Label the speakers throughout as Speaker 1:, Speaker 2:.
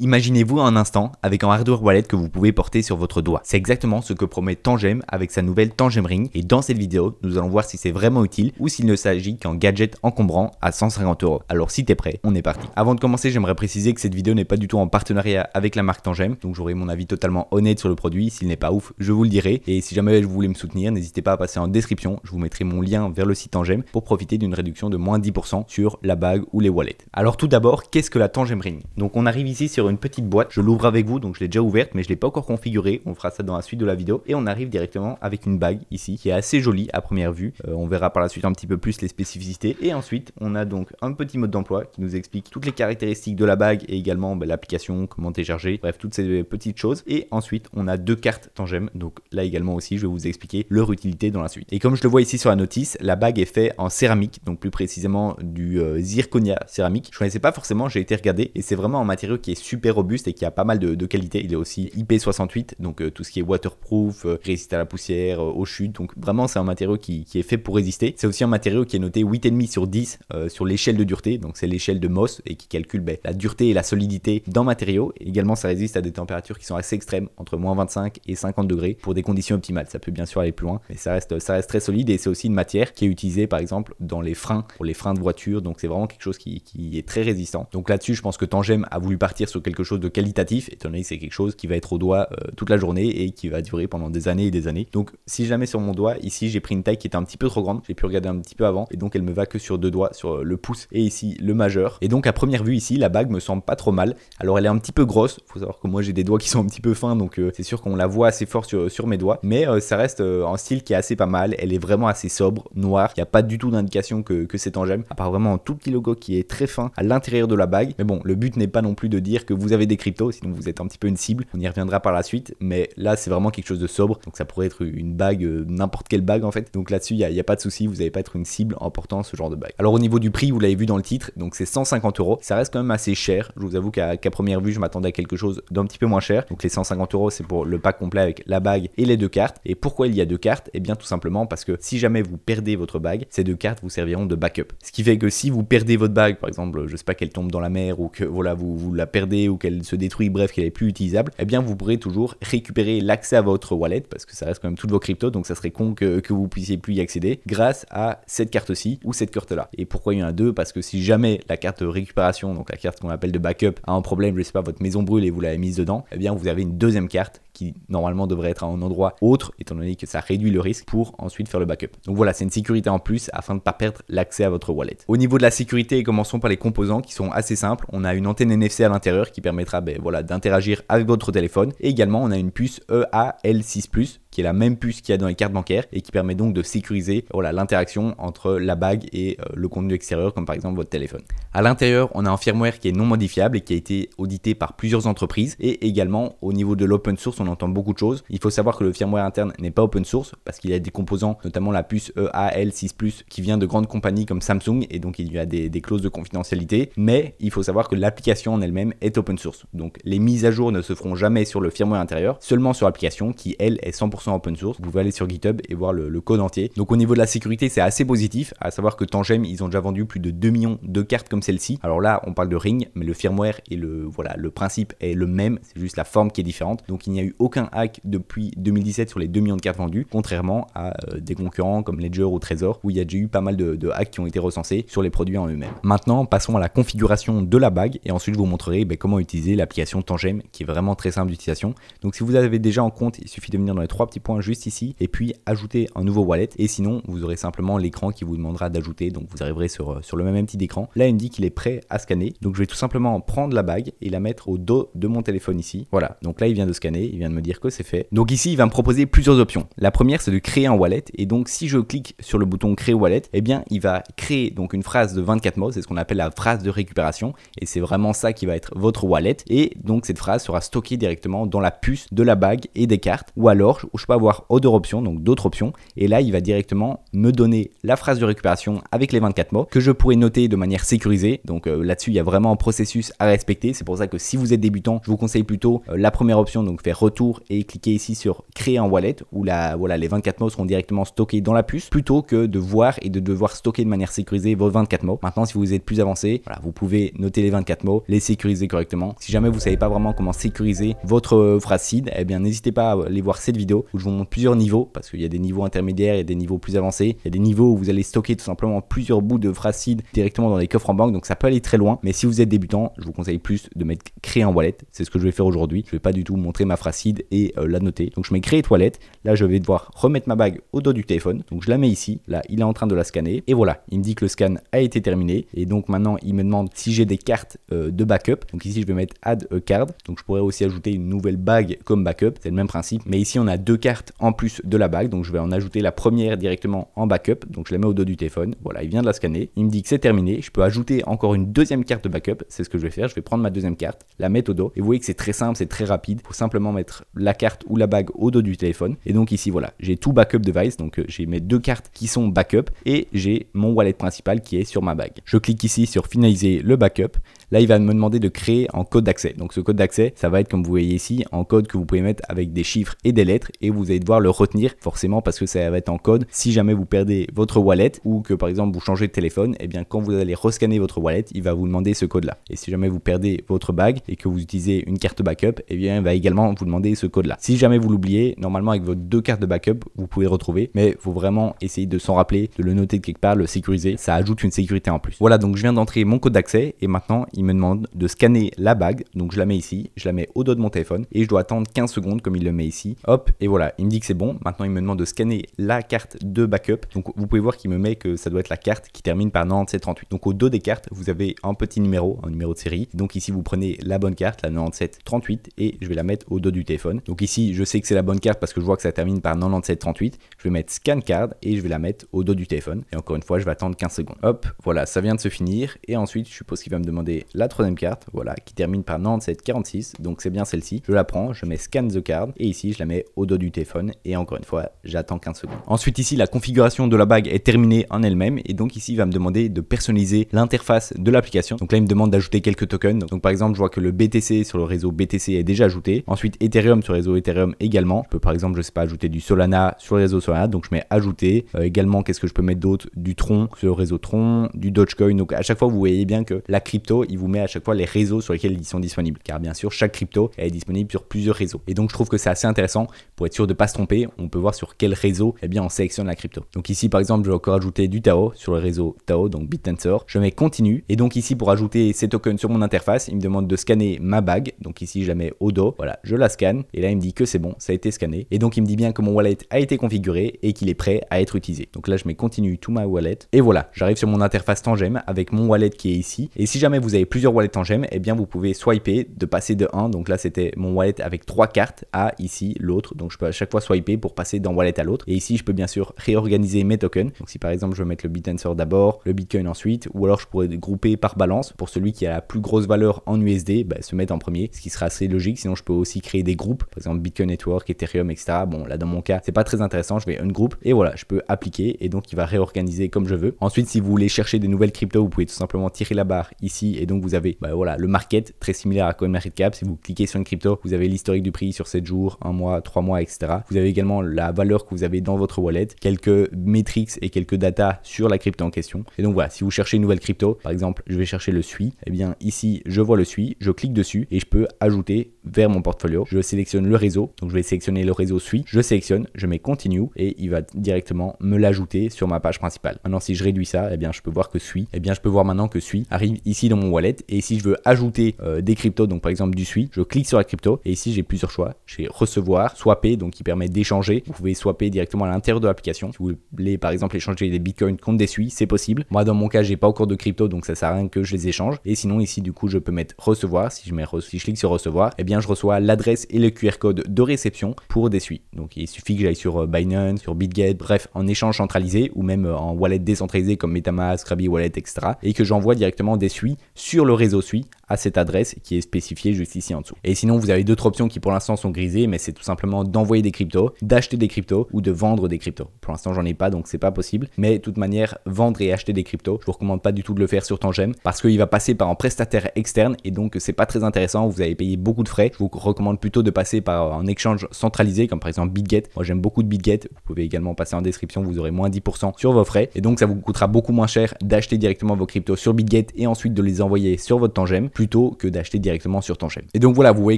Speaker 1: Imaginez-vous un instant avec un hardware wallet que vous pouvez porter sur votre doigt. C'est exactement ce que promet Tangem avec sa nouvelle Tangem Ring et dans cette vidéo, nous allons voir si c'est vraiment utile ou s'il ne s'agit qu'un gadget encombrant à 150 €. Alors si t'es prêt, on est parti. Avant de commencer, j'aimerais préciser que cette vidéo n'est pas du tout en partenariat avec la marque Tangem, donc j'aurai mon avis totalement honnête sur le produit. S'il n'est pas ouf, je vous le dirai. Et si jamais vous voulez me soutenir, n'hésitez pas à passer en description, je vous mettrai mon lien vers le site Tangem pour profiter d'une réduction de moins 10% sur la bague ou les wallets. Alors tout d'abord, qu'est-ce que la Tangem Ring? Donc on arrive ici sur une petite boîte, je l'ouvre avec vous, donc je l'ai déjà ouverte mais je l'ai pas encore configurée, on fera ça dans la suite de la vidéo et on arrive directement avec une bague ici qui est assez jolie à première vue. On verra par la suite un petit peu plus les spécificités et ensuite on a donc un petit mode d'emploi qui nous explique toutes les caractéristiques de la bague et également l'application, comment télécharger, bref toutes ces petites choses. Et ensuite on a deux cartes Tangem, donc là également aussi je vais vous expliquer leur utilité dans la suite. Et comme je le vois ici sur la notice, la bague est faite en céramique, donc plus précisément du zirconia céramique. Je connaissais pas forcément, j'ai été regarder et c'est vraiment un matériau qui est super robuste et qui a pas mal de qualité. Il est aussi IP68, donc tout ce qui est waterproof, résiste à la poussière, aux chutes, donc vraiment c'est un matériau qui est fait pour résister. C'est aussi un matériau qui est noté 8,5 sur 10 sur l'échelle de dureté, donc c'est l'échelle de Mohs et qui calcule la dureté et la solidité d'un matériau. Et également ça résiste à des températures qui sont assez extrêmes, entre moins 25 et 50 degrés pour des conditions optimales. Ça peut bien sûr aller plus loin, mais ça reste très solide et c'est aussi une matière qui est utilisée par exemple dans les freins, pour les freins de voiture, donc c'est vraiment quelque chose qui est très résistant. Donc là-dessus je pense que Tangem a voulu partir sur quelque chose de qualitatif, étant donné que c'est quelque chose qui va être au doigt toute la journée et qui va durer pendant des années et des années. Donc si jamais sur mon doigt, ici j'ai pris une taille qui était un petit peu trop grande, j'ai pu regarder un petit peu avant et donc elle me va que sur deux doigts, sur le pouce et ici le majeur. Et donc à première vue ici, la bague me semble pas trop mal. Alors elle est un petit peu grosse, faut savoir que moi j'ai des doigts qui sont un petit peu fins, donc c'est sûr qu'on la voit assez fort sur mes doigts, mais ça reste un style qui est assez pas mal. Elle est vraiment assez sobre, noire, il n'y a pas du tout d'indication que c'est Tangem, à part vraiment un tout petit logo qui est très fin à l'intérieur de la bague. Mais bon, le but n'est pas non plus de dire que vous avez des cryptos, sinon vous êtes un petit peu une cible, on y reviendra par la suite, mais là c'est vraiment quelque chose de sobre, donc ça pourrait être une bague, n'importe quelle bague en fait, donc là-dessus il n'y a pas de souci, vous n'allez pas être une cible en portant ce genre de bague. Alors au niveau du prix, vous l'avez vu dans le titre, donc c'est 150 €, ça reste quand même assez cher, je vous avoue qu'à première vue je m'attendais à quelque chose d'un petit peu moins cher, donc les 150 € c'est pour le pack complet avec la bague et les deux cartes. Et pourquoi il y a deux cartes? Et bien tout simplement parce que si jamais vous perdez votre bague, ces deux cartes vous serviront de backup, ce qui fait que si vous perdez votre bague, par exemple je sais pas, qu'elle tombe dans la mer ou que voilà vous la perdez ou qu'elle se détruit, bref qu'elle est plus utilisable, et bien vous pourrez toujours récupérer l'accès à votre wallet parce que ça reste quand même toutes vos cryptos, donc ça serait con que vous puissiez plus y accéder grâce à cette carte-ci ou cette carte-là. Et pourquoi il y en a deux? Parce que si jamais la carte de récupération, donc la carte qu'on appelle de backup, a un problème, je sais pas, votre maison brûle et vous l'avez mise dedans, et bien vous avez une deuxième carte qui normalement devrait être à un endroit autre, étant donné que ça réduit le risque pour ensuite faire le backup. Donc voilà, c'est une sécurité en plus afin de ne pas perdre l'accès à votre wallet. Au niveau de la sécurité, commençons par les composants qui sont assez simples. On a une antenne NFC à l'intérieur qui permettra d'interagir avec votre téléphone. Et également, on a une puce EAL6+, qui est la même puce qu'il y a dans les cartes bancaires et qui permet donc de sécuriser l'interaction entre la bague et le contenu extérieur, comme par exemple votre téléphone. À l'intérieur, on a un firmware qui est non modifiable et qui a été audité par plusieurs entreprises. Et également, au niveau de l'open source, on entend beaucoup de choses. Il faut savoir que le firmware interne n'est pas open source parce qu'il y a des composants, notamment la puce EAL6+, qui vient de grandes compagnies comme Samsung et donc il y a des clauses de confidentialité. Mais il faut savoir que l'application en elle-même est open source. Donc les mises à jour ne se feront jamais sur le firmware intérieur, seulement sur l'application qui, elle, est 100% open source. Vous pouvez aller sur GitHub et voir le code entier. Donc au niveau de la sécurité, c'est assez positif, à savoir que Tangem, ils ont déjà vendu plus de 2 millions de cartes comme celle-ci. Alors là, on parle de Ring, mais le firmware et le principe est le même, c'est juste la forme qui est différente. Donc il n'y a eu aucun hack depuis 2017 sur les 2 millions de cartes vendues, contrairement à des concurrents comme Ledger ou Trezor, où il y a déjà eu pas mal de hacks qui ont été recensés sur les produits en eux-mêmes. Maintenant, passons à la configuration de la bague et ensuite je vous montrerai comment utiliser l'application Tangem, qui est vraiment très simple d'utilisation. Donc si vous avez déjà en compte, il suffit de venir dans les trois petits points juste ici et puis ajouter un nouveau wallet, et sinon vous aurez simplement l'écran qui vous demandera d'ajouter, donc vous arriverez sur le même petit écran. Là il me dit qu'il est prêt à scanner, donc je vais tout simplement prendre la bague et la mettre au dos de mon téléphone ici. Voilà, donc là il vient de scanner, il vient de me dire que c'est fait. Donc ici il va me proposer plusieurs options. La première c'est de créer un wallet, et donc si je clique sur le bouton créer wallet, et bien il va créer donc une phrase de 24 mots, c'est ce qu'on appelle la phrase de récupération, et c'est vraiment ça qui va être votre wallet, et donc cette phrase sera stockée directement dans la puce de la bague et des cartes, ou alors je peux avoir Other Options, donc d'autres options. Et là, il va directement me donner la phrase de récupération avec les 24 mots que je pourrais noter de manière sécurisée. Donc là-dessus, il y a vraiment un processus à respecter. C'est pour ça que si vous êtes débutant, je vous conseille plutôt la première option, donc faire retour et cliquer ici sur créer un wallet où voilà, les 24 mots seront directement stockés dans la puce plutôt que de voir et de devoir stocker de manière sécurisée vos 24 mots. Maintenant, si vous êtes plus avancé, voilà, vous pouvez noter les 24 mots, les sécuriser correctement. Si jamais vous savez pas vraiment comment sécuriser votre phrase seed, eh bien n'hésitez pas à aller voir cette vidéo où je vous montre plusieurs niveaux parce qu'il y a des niveaux intermédiaires, il y a des niveaux plus avancés, il y a des niveaux où vous allez stocker tout simplement plusieurs bouts de phrase seed directement dans les coffres en banque, donc ça peut aller très loin. Mais si vous êtes débutant, je vous conseille plus de mettre créer un wallet. C'est ce que je vais faire aujourd'hui. Je vais pas du tout montrer ma phrase seed et la noter. Donc je mets créer wallet. Là, je vais devoir remettre ma bague au dos du téléphone. Donc je la mets ici. Là, il est en train de la scanner. Et voilà, il me dit que le scan a été terminé. Et donc maintenant, il me demande si j'ai des cartes de backup. Donc ici, je vais mettre add a card. Donc je pourrais aussi ajouter une nouvelle bague comme backup. C'est le même principe. Mais ici, on a deux cartes en plus de la bague. Donc je vais en ajouter la première directement en backup. Donc je la mets au dos du téléphone. Voilà, il vient de la scanner. Il me dit que c'est terminé. Je peux ajouter encore une deuxième carte de backup. C'est ce que je vais faire. Je vais prendre ma deuxième carte, la mettre au dos. Et vous voyez que c'est très simple, c'est très rapide. Il faut simplement mettre la carte ou la bague au dos du téléphone. Et donc ici, voilà, j'ai tout backup device. Donc j'ai mes deux cartes qui sont backup et j'ai mon wallet principal qui est sur ma bague. Je clique ici sur finaliser le backup. Là, il va me demander de créer un code d'accès. Donc ce code d'accès, ça va être comme vous voyez ici, un code que vous pouvez mettre avec des chiffres et des lettres et vous allez devoir le retenir forcément parce que ça va être en code. Si jamais vous perdez votre wallet ou que par exemple vous changez de téléphone, et bien quand vous allez rescanner votre wallet, il va vous demander ce code là. Et si jamais vous perdez votre bague et que vous utilisez une carte backup, et bien il va également vous demander ce code là. Si jamais vous l'oubliez, normalement avec vos deux cartes de backup, vous pouvez retrouver, mais il faut vraiment essayer de s'en rappeler, de le noter de quelque part, le sécuriser. Ça ajoute une sécurité en plus. Voilà, donc je viens d'entrer mon code d'accès et maintenant il me demande de scanner la bague. Donc je la mets ici, je la mets au dos de mon téléphone et je dois attendre 15 secondes comme il le met ici. Hop, et voilà, il me dit que c'est bon. Maintenant il me demande de scanner la carte de backup. Donc vous pouvez voir qu'il me met que ça doit être la carte qui termine par 9738. Donc au dos des cartes, vous avez un petit numéro, un numéro de série. Donc ici vous prenez la bonne carte, la 9738 et je vais la mettre au dos du téléphone. Donc ici je sais que c'est la bonne carte parce que je vois que ça termine par 9738. Je vais mettre scan card et je vais la mettre au dos du téléphone. Et encore une fois, je vais attendre 15 secondes. Hop, voilà, ça vient de se finir. Et ensuite, je suppose qu'il va me demander la troisième carte, voilà, qui termine par 9746. Donc c'est bien celle-ci. Je la prends, je mets scan the card et ici je la mets au dos du téléphone. Et encore une fois, j'attends 15 secondes. Ensuite ici, la configuration de la bague est terminée en elle-même. Et donc ici, il va me demander de personnaliser l'interface de l'application. Donc là, il me demande d'ajouter quelques tokens. Donc par exemple, je vois que le BTC sur le réseau BTC est déjà ajouté. Ensuite, Ethereum sur le réseau Ethereum également. Je peux par exemple, je sais pas, ajouter du Solana sur le réseau Solana. Donc je mets ajouter. Également, qu'est-ce que je peux mettre d'autre? Du Tron sur le réseau Tron, du Dogecoin. Donc à chaque fois, vous voyez bien que la crypto, il vous met à chaque fois les réseaux sur lesquels ils sont disponibles. Car bien sûr, chaque crypto est disponible sur plusieurs réseaux. Et donc je trouve que c'est assez intéressant pour être sûr de ne pas se tromper. On peut voir sur quel réseau eh bien, on sélectionne la crypto. Donc ici, par exemple, je vais encore ajouter du Tao sur le réseau Tao, donc BitTensor. Je mets continue. Et donc ici, pour ajouter ces tokens sur mon interface, il me demande de scanner ma bague. Donc ici, je la mets au dos. Voilà, je la scanne. Et là, il me dit que c'est bon, ça a été scanné. Et donc, il me dit bien que mon wallet a été configuré et qu'il est prêt à être utilisé. Donc là, je mets continue to my wallet. Et voilà, j'arrive sur mon interface Tangem avec mon wallet qui est ici. Et si jamais vous avez plusieurs wallets Tangem, eh bien, vous pouvez swiper de passer de 1. Donc là, c'était mon wallet avec 3 cartes à ici l'autre. Donc je peux à chaque fois swiper pour passer d'un wallet à l'autre. Et ici, je peux bien sûr réorganiser mes tokens. Donc si par exemple, je veux mettre le BitTensor d'abord, le Bitcoin ensuite, ou alors je pourrais grouper par balance pour celui qui a la plus grosse valeur en USD, se mettre en premier, ce qui sera assez logique. Sinon, je peux aussi créer des groupes, par exemple Bitcoin Network, Ethereum, etc. Bon, là dans mon cas, c'est pas très intéressant. Je vais ungroup et voilà, je peux appliquer et donc il va réorganiser comme je veux. Ensuite, si vous voulez chercher des nouvelles cryptos, vous pouvez tout simplement tirer la barre ici et donc vous avez voilà, le market très similaire à CoinMarketCap. Si vous cliquez sur une crypto, vous avez l'historique du prix sur 7 jours, 1 mois, 3 mois, etc. Vous avez également la valeur que vous avez dans votre wallet, quelques metrics et quelques data sur la crypto en question. Et donc voilà, si vous cherchez une nouvelle crypto, par exemple, je vais chercher le SUI, et bien ici, je vois le SUI, je clique dessus et je peux ajouter vers mon portfolio. Je sélectionne le réseau, donc je vais sélectionner le réseau SUI, je sélectionne, je mets continue et il va directement me l'ajouter sur ma page principale. Maintenant, si je réduis ça, eh bien je peux voir que SUI, eh bien je peux voir maintenant que SUI arrive ici dans mon wallet et si je veux ajouter des cryptos, donc par exemple du SUI, je clique sur la crypto et ici j'ai plusieurs choix. J'ai recevoir, swapper, donc qui permet d'échanger. Vous pouvez swapper directement à l'intérieur de l'application. Si vous voulez par exemple échanger des bitcoins contre des SUI, c'est possible. Moi dans mon cas, j'ai pas encore de crypto, donc ça sert à rien que je les échange. Et sinon ici du coup, je peux mettre recevoir. Si je clique sur recevoir, eh bien je reçois l'adresse et le QR code de réception pour des SUI. Donc il suffit que j'aille sur Binance, sur BitGet, bref, en échange centralisé ou même en wallet décentralisé comme MetaMask, Krabi Wallet, etc. et que j'envoie directement des SUI sur le réseau SUI à cette adresse qui est spécifiée juste ici en dessous. Et sinon, vous avez d'autres options qui pour l'instant sont grisées, mais c'est tout simplement d'envoyer des cryptos, d'acheter des cryptos ou de vendre des cryptos. Pour l'instant, j'en ai pas, donc c'est pas possible. Mais de toute manière, vendre et acheter des cryptos, je vous recommande pas du tout de le faire sur Tangem parce qu'il va passer par un prestataire externe et donc c'est pas très intéressant. Vous allez payer beaucoup de frais. Je vous recommande plutôt de passer par un échange centralisé comme par exemple BitGet. Moi, j'aime beaucoup de BitGet. Vous pouvez également passer en description, vous aurez moins 10% sur vos frais et donc ça vous coûtera beaucoup moins cher d'acheter directement vos cryptos sur BitGet et ensuite de les envoyer sur votre Tangem plutôt que d'acheter directement sur Tangem. Et donc voilà, vous voyez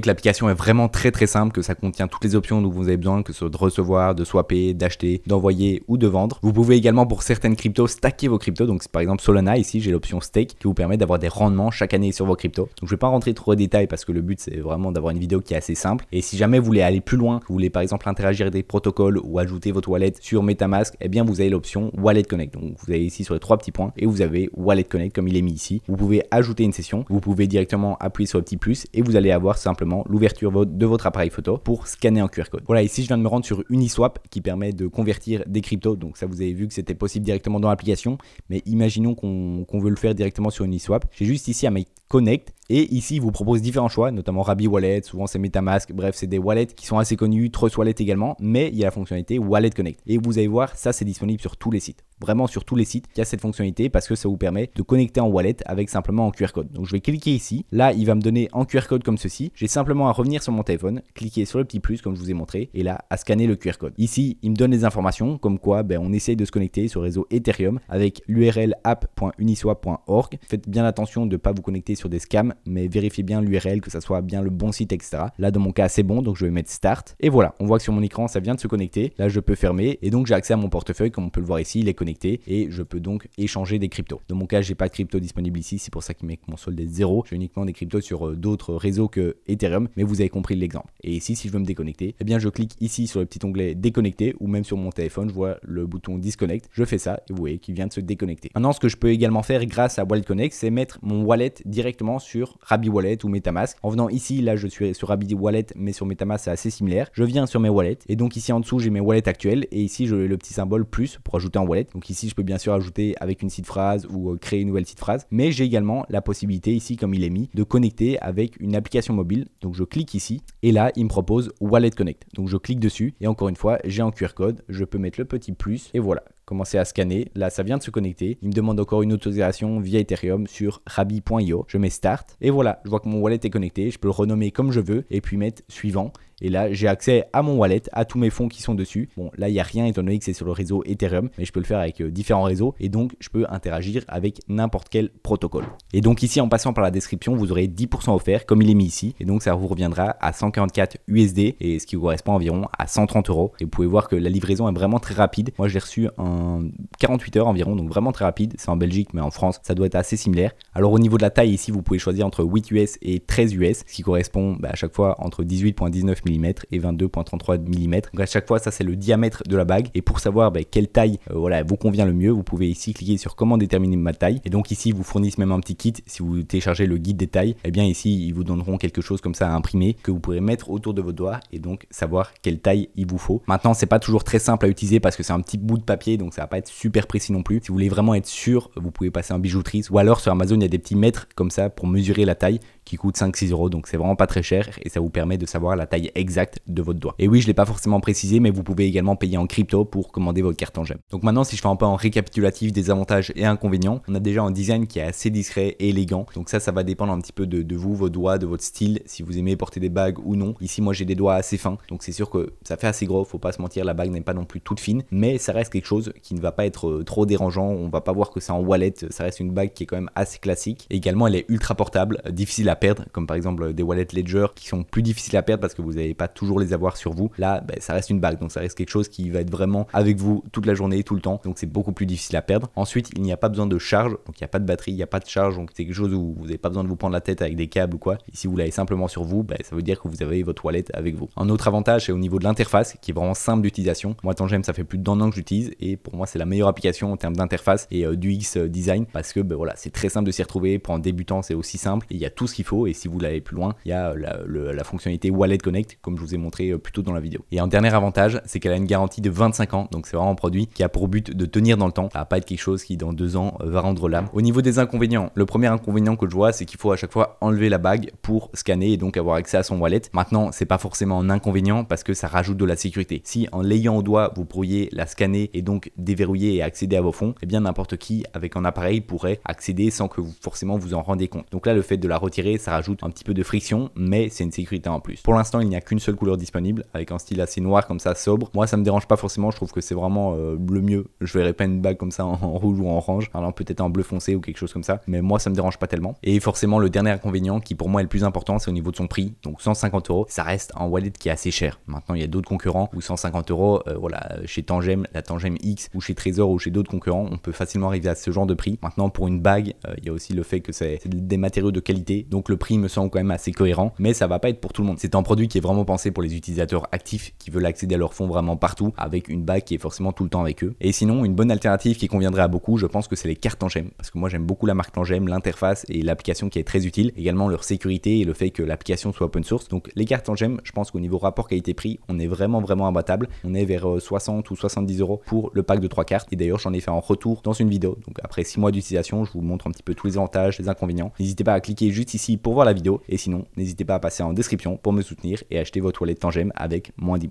Speaker 1: que l'application est vraiment très simple, que ça contient toutes les options dont vous avez besoin, que ce soit de recevoir, de swapper, d'acheter, d'envoyer ou de vendre. Vous pouvez également pour certaines cryptos stacker vos cryptos. Donc par exemple Solana, ici j'ai l'option stake qui vous permet d'avoir des rendements chaque année sur vos cryptos. Donc je vais pas rentrer trop en détail parce que le but c'est vraiment d'avoir une vidéo qui est assez simple. Et si jamais vous voulez aller plus loin, vous voulez par exemple interagir avec des protocoles ou ajouter votre wallet sur MetaMask, eh bien vous avez l'option Wallet Connect. Donc vous avez ici sur les 3 petits points et vous avez Wallet Connect comme il est mis ici. Vous pouvez ajouter une session, vous pouvez directement appuyer sur le petit plus et vous allez avoir simplement l'ouverture de votre appareil photo pour scanner un QR code. Voilà, ici je viens de me rendre sur Uniswap qui permet de convertir des cryptos. Donc ça, vous avez vu que c'était possible directement dans l'application, mais imaginons qu'on veut le faire directement sur Uniswap. J'ai juste ici à me connect et ici il vous propose différents choix, notamment Rabby Wallet, souvent c'est MetaMask, bref c'est des wallets qui sont assez connus, Trust Wallet également, mais il y a la fonctionnalité Wallet Connect et vous allez voir ça c'est disponible sur tous les sites, vraiment sur tous les sites il y a cette fonctionnalité parce que ça vous permet de connecter en wallet avec simplement un QR code. Donc je vais cliquer ici, là il va me donner un QR code comme ceci, j'ai simplement à revenir sur mon téléphone, cliquer sur le petit plus comme je vous ai montré et là à scanner le QR code. Ici il me donne les informations comme quoi on essaye de se connecter sur le réseau Ethereum avec l'URL app.uniswap.org. Faites bien attention de ne pas vous connecter sur des scams, mais vérifiez bien l'URL, que ça soit bien le bon site, etc. Là, dans mon cas, c'est bon, donc je vais mettre Start. Et voilà, on voit que sur mon écran, ça vient de se connecter. Là, je peux fermer et donc j'ai accès à mon portefeuille, comme on peut le voir ici, il est connecté et je peux donc échanger des cryptos. Dans mon cas, j'ai pas de crypto disponible ici, c'est pour ça qu'il met que mon solde est 0. J'ai uniquement des cryptos sur d'autres réseaux que Ethereum, mais vous avez compris l'exemple. Et ici, si je veux me déconnecter, eh bien, je clique ici sur le petit onglet déconnecter ou même sur mon téléphone, je vois le bouton disconnect. Je fais ça et vous voyez qu'il vient de se déconnecter. Maintenant, ce que je peux également faire grâce à Wallet Connect, c'est mettre mon wallet directement sur Rabby Wallet ou MetaMask. En venant ici, là je suis sur Rabby Wallet, mais sur MetaMask c'est assez similaire. Je viens sur mes wallets et donc ici en dessous j'ai mes wallets actuels et ici j'ai le petit symbole plus pour ajouter un wallet. Donc ici je peux bien sûr ajouter avec une seed phrase ou créer une nouvelle seed phrase, mais j'ai également la possibilité ici comme il est mis de connecter avec une application mobile. Donc je clique ici et là il me propose Wallet Connect. Donc je clique dessus et encore une fois j'ai un QR code, je peux mettre le petit plus et voilà. Commencer à scanner, là ça vient de se connecter, il me demande encore une autorisation via Ethereum sur Rabby.io, je mets Start et voilà, je vois que mon wallet est connecté, je peux le renommer comme je veux et puis mettre suivant. Et là, j'ai accès à mon wallet, à tous mes fonds qui sont dessus. Bon, là, il n'y a rien étant donné que c'est sur le réseau Ethereum, mais je peux le faire avec différents réseaux et donc je peux interagir avec n'importe quel protocole. Et donc ici, en passant par la description, vous aurez 10% offert comme il est mis ici. Et donc ça vous reviendra à 144 USD et ce qui correspond environ à 130 €. Et vous pouvez voir que la livraison est vraiment très rapide. Moi, je l'ai reçu en 48 heures environ, donc vraiment très rapide. C'est en Belgique, mais en France, ça doit être assez similaire. Alors au niveau de la taille, ici, vous pouvez choisir entre 8 US et 13 US, ce qui correspond à chaque fois entre 18,19 mm et 22,33 mm. Donc à chaque fois, ça c'est le diamètre de la bague. Et pour savoir quelle taille vous convient le mieux, vous pouvez ici cliquer sur comment déterminer ma taille. Et donc ici, ils vous fournissent même un petit kit. Si vous téléchargez le guide des tailles, eh bien ici, ils vous donneront quelque chose comme ça à imprimer que vous pourrez mettre autour de vos doigts et donc savoir quelle taille il vous faut. Maintenant, c'est pas toujours très simple à utiliser parce que c'est un petit bout de papier, donc ça va pas être super précis non plus. Si vous voulez vraiment être sûr, vous pouvez passer en bijouterie ou alors sur Amazon, il y a des petits mètres comme ça pour mesurer la taille qui coûte 5-6 €, donc c'est vraiment pas très cher et ça vous permet de savoir la taille exacte de votre doigt. Et oui, je l'ai pas forcément précisé, mais vous pouvez également payer en crypto pour commander votre carte Tangem. Donc maintenant, si je fais un peu en récapitulatif des avantages et inconvénients, on a déjà un design qui est assez discret et élégant. Donc ça va dépendre un petit peu de vous, vos doigts, de votre style, si vous aimez porter des bagues ou non. Ici, moi, j'ai des doigts assez fins, donc c'est sûr que ça fait assez gros, faut pas se mentir, la bague n'est pas non plus toute fine, mais ça reste quelque chose qui ne va pas être trop dérangeant. On va pas voir que c'est en wallet, ça reste une bague qui est quand même assez classique. Et également, elle est ultra portable, difficile à perdre, comme par exemple des wallets Ledger qui sont plus difficiles à perdre parce que vous n'allez pas toujours les avoir sur vous. Là, ça reste une bague, donc ça reste quelque chose qui va être vraiment avec vous toute la journée, tout le temps, donc c'est beaucoup plus difficile à perdre. Ensuite, il n'y a pas besoin de charge, donc il n'y a pas de batterie, il n'y a pas de charge, donc c'est quelque chose où vous n'avez pas besoin de vous prendre la tête avec des câbles ou quoi. Et si vous l'avez simplement sur vous, ça veut dire que vous avez votre wallet avec vous. Un autre avantage, c'est au niveau de l'interface qui est vraiment simple d'utilisation. Moi, Tangem, ça fait plus d'1 an que j'utilise et pour moi, c'est la meilleure application en termes d'interface et d'UX design parce que voilà, c'est très simple de s'y retrouver. Pour un débutant, c'est aussi simple et il y a tout ce qu'il faut. Et si vous l'allez plus loin, il y a la fonctionnalité Wallet Connect vite, comme je vous ai montré plus tôt dans la vidéo. Et un dernier avantage, c'est qu'elle a une garantie de 25 ans, donc c'est vraiment un produit qui a pour but de tenir dans le temps. Ça va pas être quelque chose qui dans 2 ans va rendre l'âme. Au niveau des inconvénients, le premier inconvénient que je vois, c'est qu'il faut à chaque fois enlever la bague pour scanner et donc avoir accès à son wallet. Maintenant, c'est pas forcément un inconvénient parce que ça rajoute de la sécurité. Si en l'ayant au doigt, vous pourriez la scanner et donc déverrouiller et accéder à vos fonds, eh bien n'importe qui avec un appareil pourrait accéder sans que vous forcément vous en rendez compte. Donc là, le fait de la retirer, ça rajoute un petit peu de friction, mais c'est une sécurité en plus. Pour l'instant, il n'y a qu'une seule couleur disponible avec un style assez noir comme ça, sobre. Moi, ça me dérange pas forcément, je trouve que c'est vraiment le mieux. Je verrais pas une bague comme ça en rouge ou en orange, alors peut-être en bleu foncé ou quelque chose comme ça, mais moi ça me dérange pas tellement. Et forcément, le dernier inconvénient qui pour moi est le plus important, c'est au niveau de son prix. Donc 150 €, ça reste un wallet qui est assez cher. Maintenant, il y a d'autres concurrents où 150 €, voilà, chez Tangem, la Tangem X ou chez Trésor ou chez d'autres concurrents, on peut facilement arriver à ce genre de prix. Maintenant, pour une bague, il y a aussi le fait que c'est des matériaux de qualité, donc le prix me semble quand même assez cohérent, mais ça va pas être pour tout le monde. C'est un produit qui est vraiment pensé pour les utilisateurs actifs qui veulent accéder à leurs fonds vraiment partout, avec une bague qui est forcément tout le temps avec eux. Et sinon, une bonne alternative qui conviendrait à beaucoup, je pense que c'est les cartes Tangem, parce que moi j'aime beaucoup la marque Tangem, l'interface et l'application qui est très utile, également leur sécurité et le fait que l'application soit open source. Donc les cartes Tangem, je pense qu'au niveau rapport qualité-prix, on est vraiment imbattable. On est vers 60 ou 70 € pour le pack de 3 cartes, et d'ailleurs j'en ai fait un retour dans une vidéo. Donc après 6 mois d'utilisation, je vous montre un petit peu tous les avantages, les inconvénients. N'hésitez pas à cliquer juste ici pour voir la vidéo, et sinon n'hésitez pas à passer en description pour me soutenir et acheter votre wallet Tangem avec moins 10%.